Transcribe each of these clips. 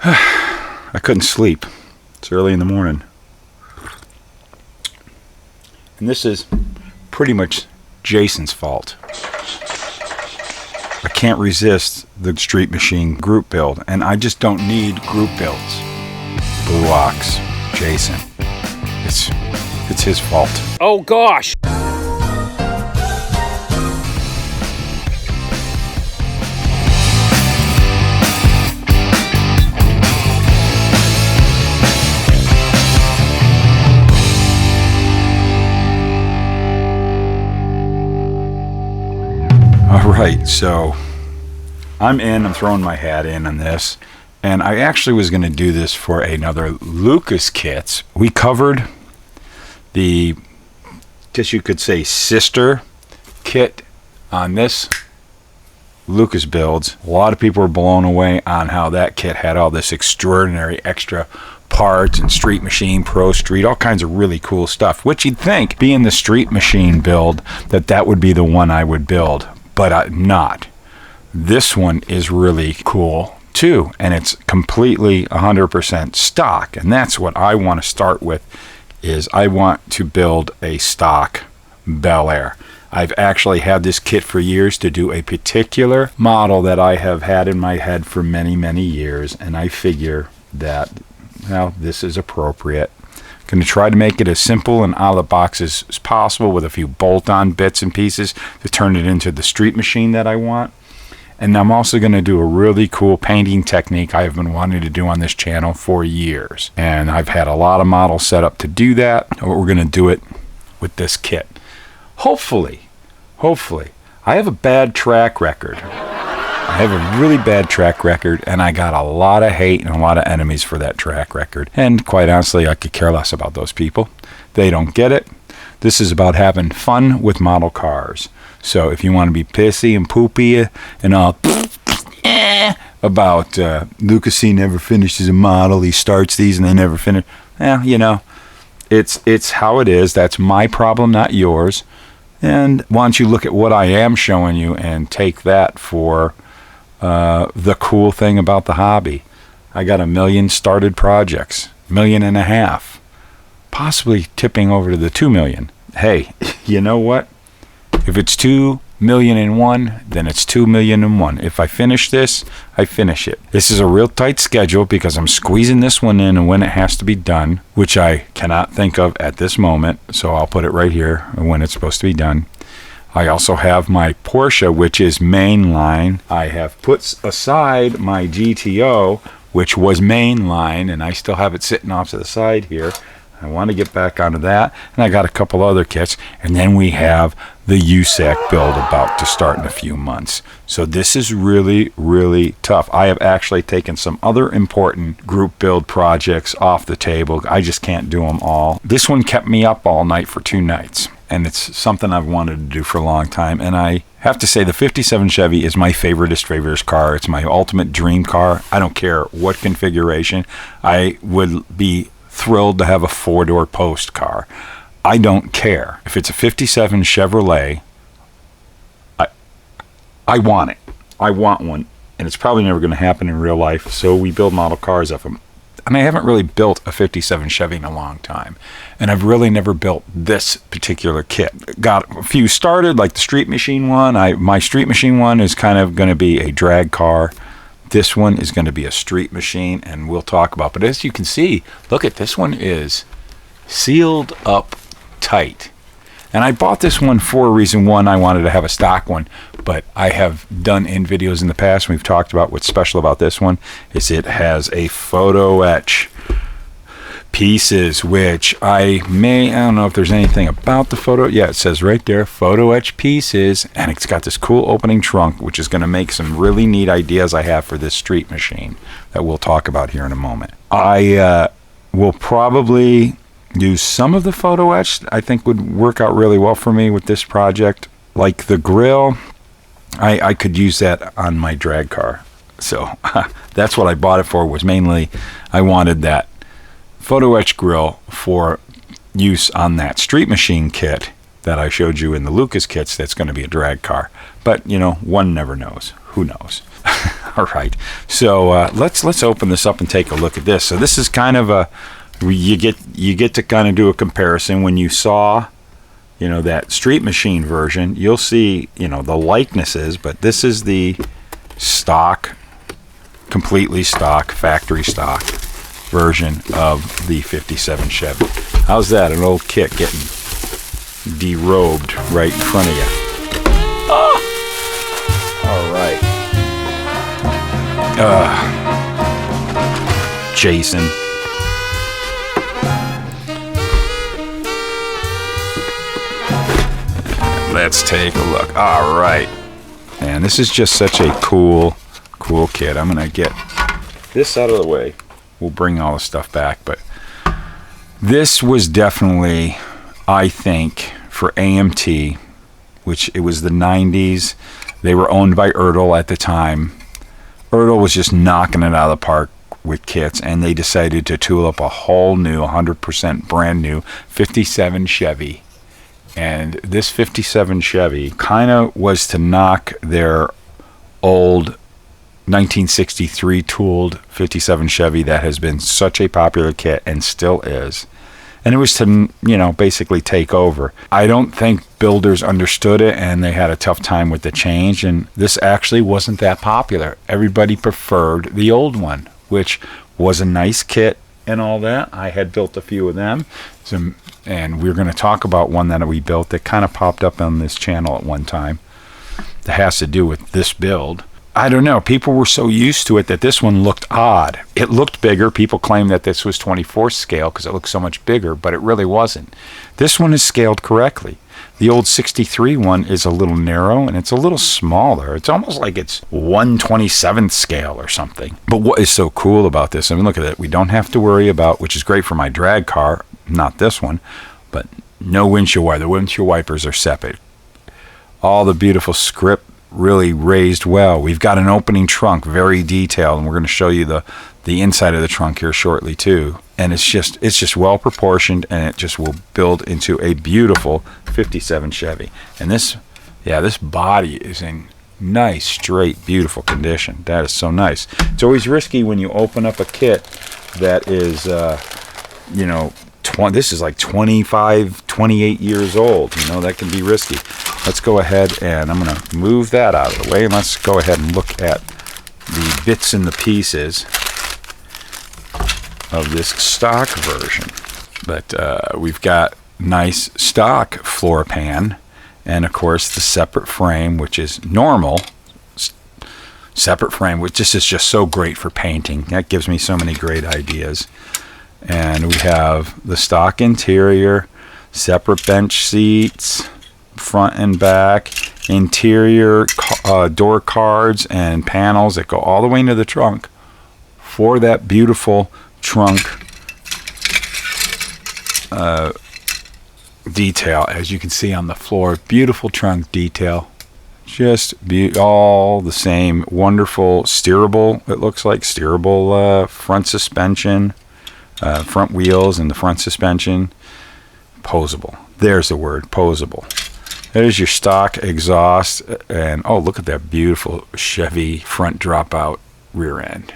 I couldn't sleep. It's early in the morning. And this is pretty much Jason's fault. I can't resist the Street Machine group build, and I just don't need group builds. Blue Ox, Jason. It's his fault. Oh gosh! Alright, so I'm throwing my hat in on this, and I actually was going to do this for another Luka's kits. We covered the, guess you could say, sister kit on this Luka's builds. A lot of people were blown away on how that kit had all this extraordinary extra parts and Street Machine, Pro Street, all kinds of really cool stuff, which you'd think, being the Street Machine build, that would be the one I would build, but not. This one is really cool too, and it's completely 100% stock, and that's what I want to start with. Is I want to build a stock Bel Air. I've actually had this kit for years to do a particular model that I have had in my head for many, many years, and I figure that, well, this is appropriate. I'm going to try to make it as simple and out of the box as possible with a few bolt-on bits and pieces to turn it into the Street Machine that I want. And I'm also going to do a really cool painting technique I have been wanting to do on this channel for years. And I've had a lot of models set up to do that. We're going to do it with this kit. Hopefully, I have a bad track record. I have a really bad track record, and I got a lot of hate and a lot of enemies for that track record. And quite honestly, I could care less about those people. They don't get it. This is about having fun with model cars. So if you want to be pissy and poopy and all about Luka C never finishes a model, he starts these and they never finish. You know, it's how it is. That's my problem, not yours. And why don't you look at what I am showing you and take that for the cool thing about the hobby. I got 1 million started projects, 1.5 million, possibly tipping over to the 2 million. Hey, you know what? If it's 2 million in one, then it's 2 million in one. If I finish this, I finish it. This is a real tight schedule because I'm squeezing this one in and when it has to be done, which I cannot think of at this moment, so I'll put it right here when it's supposed to be done. I also have my Porsche, which is mainline. I have put aside my GTO, which was mainline, and I still have it sitting off to the side here. I want to get back onto that, and I got a couple other kits, and then we have the USAC build about to start in a few months. So this is really, really tough. I have actually taken some other important group build projects off the table. I just can't do them all. This one kept me up all night for 2 nights, and it's something I've wanted to do for a long time, and I have to say the 57 Chevy is my favoriteest car. It's my ultimate dream car. I don't care what configuration. I would be thrilled to have a 4-door post car. I don't care. If it's a 57 Chevrolet, I want it. I want one. And it's probably never going to happen in real life, so we build model cars of them. And I haven't really built a 57 Chevy in a long time. And I've really never built this particular kit. Got a few started, like the Street Machine one. My Street Machine one is kind of going to be a drag car. This one is going to be a Street Machine, and we'll talk about. But as you can see, look at this one is sealed up tight. And I bought this one for a reason. One, I wanted to have a stock one, but I have done in videos in the past, we've talked about what's special about this one, is it has a photo etch pieces, which I don't know if there's anything about the photo. Yeah, it says right there, photo etch pieces, and it's got this cool opening trunk, which is going to make some really neat ideas I have for this Street Machine that we'll talk about here in a moment. I will probably use some of the photo etch. I think would work out really well for me with this project. Like the grill, I could use that on my drag car. So that's what I bought it for, was mainly I wanted that photo etch grill for use on that Street Machine kit that I showed you in the Luka's kits. That's going to be a drag car, but you know, one never knows. Who knows? All right. So let's open this up and take a look at this. So this is kind of a you get to kind of do a comparison. When you saw, you know, that Street Machine version, you'll see, you know, the likenesses, but this is the stock, completely stock, factory stock version of the 57 Chevy. How's that? An old kit getting derobed right in front of you. Oh! All right. Jason. Let's take a look. All right. And this is just such a cool kit. I'm going to get this out of the way. We'll bring all the stuff back. But this was definitely, I think, for AMT, which it was the 90s. They were owned by Ertl at the time. Ertl was just knocking it out of the park with kits, and they decided to tool up a whole new, 100% brand new 57 Chevy. And this 57 Chevy kind of was to knock their old 1963 tooled 57 Chevy that has been such a popular kit and still is. And it was to, you know, basically take over. I don't think builders understood it, and they had a tough time with the change, and this actually wasn't that popular. Everybody preferred the old one, which was a nice kit and all that. I had built a few of them, and we're going to talk about one that we built that kind of popped up on this channel at one time that has to do with this build. I don't know. People were so used to it that this one looked odd. It looked bigger. People claim that this was 24 scale because it looked so much bigger, but it really wasn't. This one is scaled correctly. The old 63 one is a little narrow, and it's a little smaller. It's almost like it's 1/27th scale or something. But what is so cool about this, I mean, look at it. We don't have to worry about, which is great for my drag car, not this one, but no windshield wiper. The windshield wipers are separate. All the beautiful script really raised well. We've got an opening trunk, very detailed, and we're going to show you the inside of the trunk here shortly too. And it's just well proportioned, and it just will build into a beautiful 57 Chevy. And this body is in nice, straight, beautiful condition. That is so nice. It's always risky when you open up a kit that is, you know, this is like 25, 28 years old. You know, that can be risky. Let's go ahead, and I'm going to move that out of the way, and let's go ahead and look at the bits and the pieces of this stock version. But we've got nice stock floor pan, and of course the separate frame, which is normal. Separate frame, which this is just so great for painting. That gives me so many great ideas. And we have the stock interior, separate bench seats, front and back, interior door cards and panels that go all the way into the trunk for that beautiful trunk detail. As you can see on the floor, beautiful trunk detail. Just all the same. Wonderful steerable, it looks like steerable front suspension, front wheels and the front suspension. Posable. There's the word, posable. There's your stock exhaust, and oh, look at that beautiful Chevy front dropout rear end.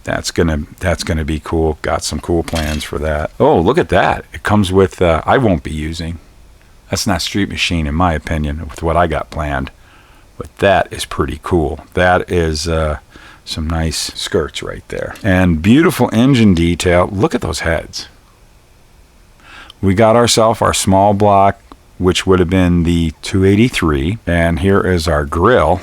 That's gonna be cool. Got some cool plans for that. Oh, look at that. It comes with I won't be using. That's not Street Machine in my opinion with what I got planned. But that is pretty cool. That is some nice skirts right there. And beautiful engine detail. Look at those heads. We got ourselves our small block, which would have been the 283. And here is our grill,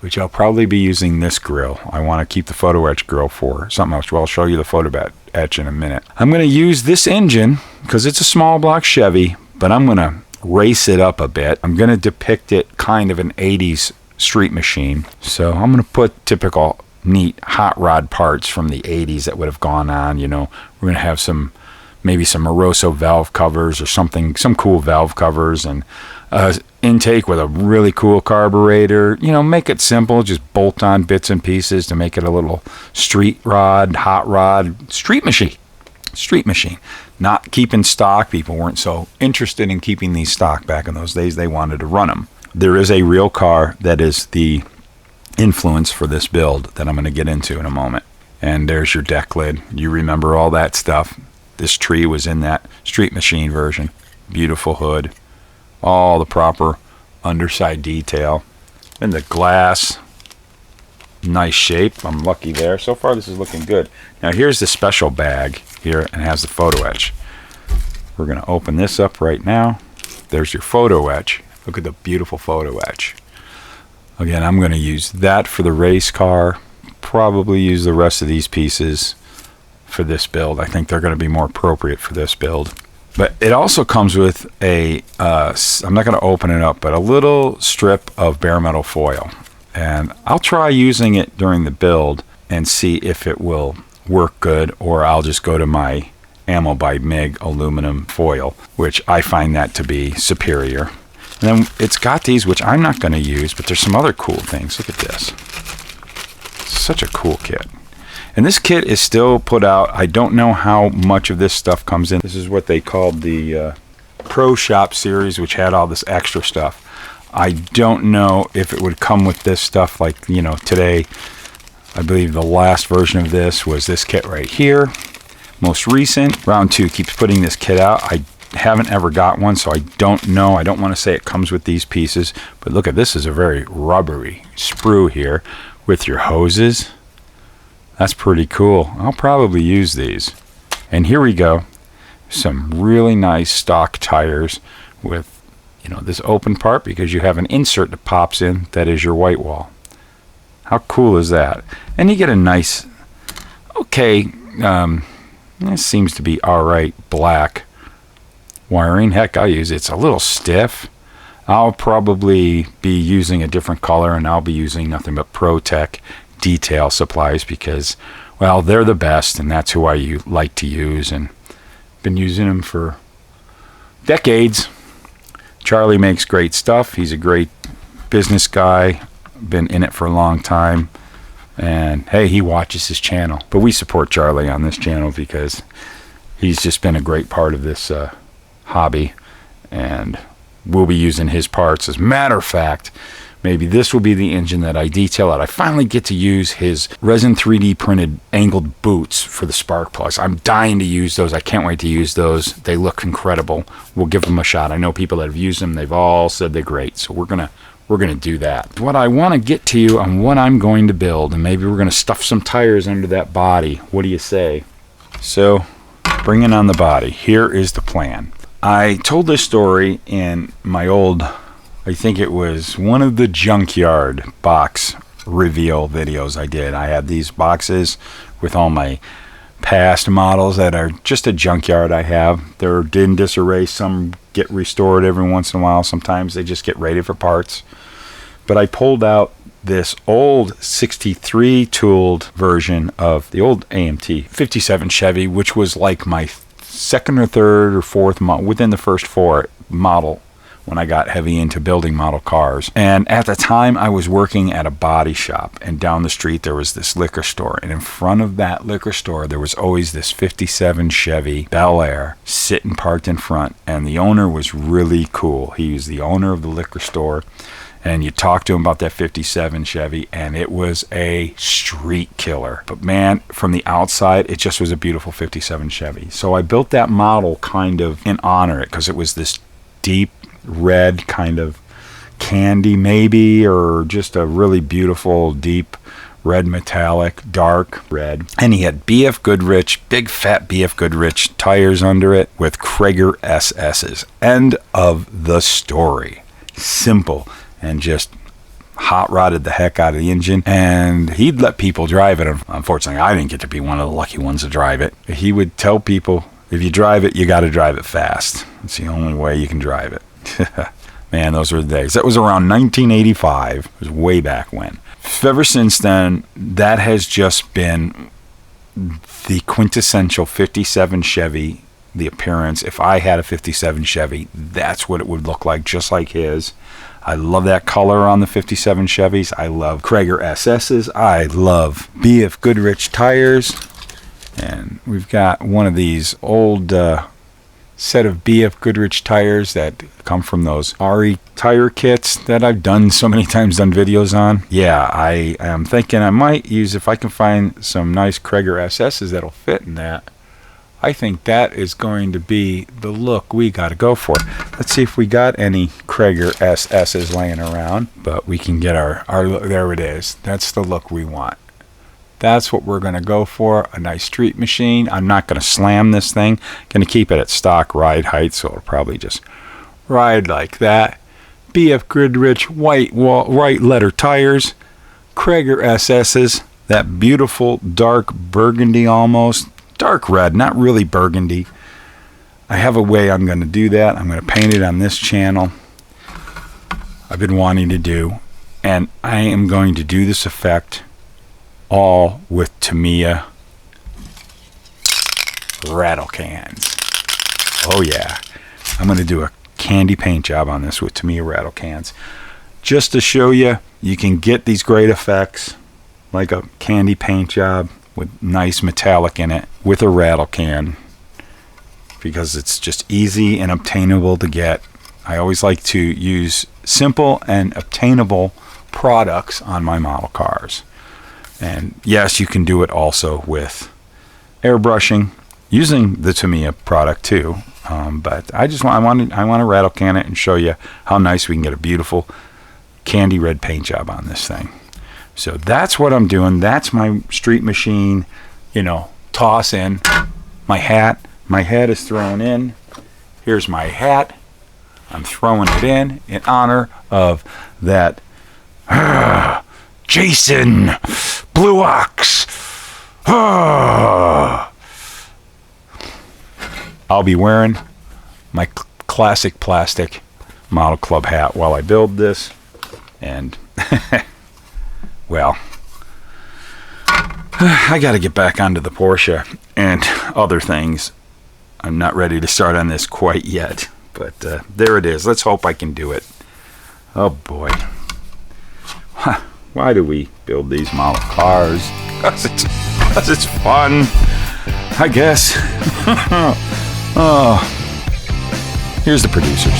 which I'll probably be using this grill. I want to keep the photo etch grill for something else. Well, I'll show you the photo etch in a minute. I'm going to use this engine because it's a small block Chevy, but I'm going to race it up a bit. I'm going to depict it kind of an 80s Street Machine. So I'm going to put typical neat hot rod parts from the 80s that would have gone on. You know, we're going to have maybe some Moroso valve covers or something, some cool valve covers, and intake with a really cool carburetor. You know, make it simple, just bolt on bits and pieces to make it a little street rod, hot rod, Street Machine. Not keeping stock. People weren't so interested in keeping these stock back in those days. They wanted to run them. There is a real car that is the influence for this build that I'm going to get into in a moment. And there's your deck lid. You remember all that stuff. This tree was in that Street Machine version. Beautiful hood. All the proper underside detail. And the glass. Nice shape. I'm lucky there. So far this is looking good. Now here's the special bag here, and has the photo etch. We're going to open this up right now. There's your photo etch. Look at the beautiful photo etch. Again, I'm going to use that for the race car. Probably use the rest of these pieces for this build. I think they're going to be more appropriate for this build. But it also comes with a, I'm not going to open it up, but a little strip of bare metal foil. And I'll try using it during the build and see if it will work good, or I'll just go to my Ammo by MIG aluminum foil, which I find that to be superior. And then it's got these, which I'm not going to use, but there's some other cool things. Look at this. Such a cool kit. And this kit is still put out. I don't know how much of this stuff comes in. This is what they called the Pro Shop series, which had all this extra stuff. I don't know if it would come with this stuff, like, you know, today. I believe the last version of this was this kit right here. Most recent, Round 2 keeps putting this kit out. I haven't ever got one, so I don't know. I don't want to say it comes with these pieces, but look at this. Is a very rubbery sprue here with your hoses. That's pretty cool. I'll probably use these. And here we go. Some really nice stock tires with, you know, this open part, because you have an insert that pops in that is your white wall. How cool is that? And you get a nice, okay, this seems to be alright black wiring. Heck, I'll use it. It's a little stiff. I'll probably be using a different color, and I'll be using nothing but ProTech detail supplies, because, well, they're the best, and that's who I like to use, and been using them for decades. Charlie makes great stuff. He's a great business guy. Been in it for a long time. And hey, he watches his channel. But we support Charlie on this channel because he's just been a great part of this hobby. And we'll be using his parts. As a matter of fact, maybe this will be the engine that I detail out. I finally get to use his resin 3D printed angled boots for the spark plugs. I'm dying to use those. I can't wait to use those. They look incredible. We'll give them a shot. I know people that have used them. They've all said they're great. So we're gonna do that. What I want to get to you on what I'm going to build, and maybe we're going to stuff some tires under that body. What do you say? So, bringing on the body. Here is the plan. I told this story in my old, I think it was one of the junkyard box reveal videos I did. I had these boxes with all my past models that are just a junkyard I have. They're in disarray. Some get restored every once in a while. Sometimes they just get rated for parts. But I pulled out this old 63 tooled version of the old AMT 57 Chevy, which was like my second or third or fourth within the first four model when I got heavy into building model cars. And at the time I was working at a body shop, and down the street there was this liquor store, and in front of that liquor store there was always this 57 Chevy Bel Air sitting parked in front, and the owner was really cool. He was the owner of the liquor store, and you talk to him about that 57 Chevy, and it was a street killer. But man, from the outside, it just was a beautiful 57 Chevy. So I built that model kind of in honor it, because it was this deep red kind of candy maybe, or just a really beautiful deep red metallic dark red. And he had BF Goodrich, big fat BF Goodrich tires under it with Krager SS's. End of the story. Simple. And just hot rodded the heck out of the engine, and he'd let people drive it. Unfortunately, I didn't get to be one of the lucky ones to drive it. He would tell people, if you drive it, you got to drive it fast. It's the only way you can drive it. Man, those were the days. That was around 1985. It was way back when. Ever since then, that has just been the quintessential 57 Chevy, the appearance. If I had a 57 Chevy, that's what it would look like, just like his. I love that color on the 57 Chevys. I love Krager SS's. I love BF Goodrich tires. And we've got one of these old set of BF Goodrich tires that come from those RE tire kits that I've done so many times, done videos on. Yeah, I am thinking I might use, if I can find some nice Krager SS's that'll fit in that. I think that is going to be the look we got to go for. Let's see if we got any Krager SS's laying around, but we can get our there it is. That's the look we want. That's what we're going to go for, a nice street machine. I'm not going to slam this thing. Going to keep it at stock ride height, so it'll probably just ride like that. BF Goodrich white letter tires, Krager SS's, that beautiful dark burgundy almost, dark red, not really burgundy. I have a way I'm going to do that. I'm going to paint it on this channel. I've been wanting to do, and I am going to do this effect all with Tamiya rattle cans. Oh yeah, I'm going to do a candy paint job on this with Tamiya rattle cans, just to show you can get these great effects like a candy paint job with nice metallic in it with a rattle can, because it's just easy and obtainable to get. I always like to use simple and obtainable products on my model cars. And yes, you can do it also with airbrushing using the Tamiya product too. But I want to rattle can it and show you how nice we can get a beautiful candy red paint job on this thing. So that's what I'm doing. That's my street machine, toss in my hat. My hat is thrown in. Here's my hat. I'm throwing it in honor of that Jason Blue Ox. I'll be wearing my classic plastic Model Club hat while I build this. And, well, I got to get back onto the Porsche and other things. I'm not ready to start on this quite yet. But there it is. Let's hope I can do it. Oh, boy. Why do we build these model cars? Because it's fun, I guess. Oh, here's the producers.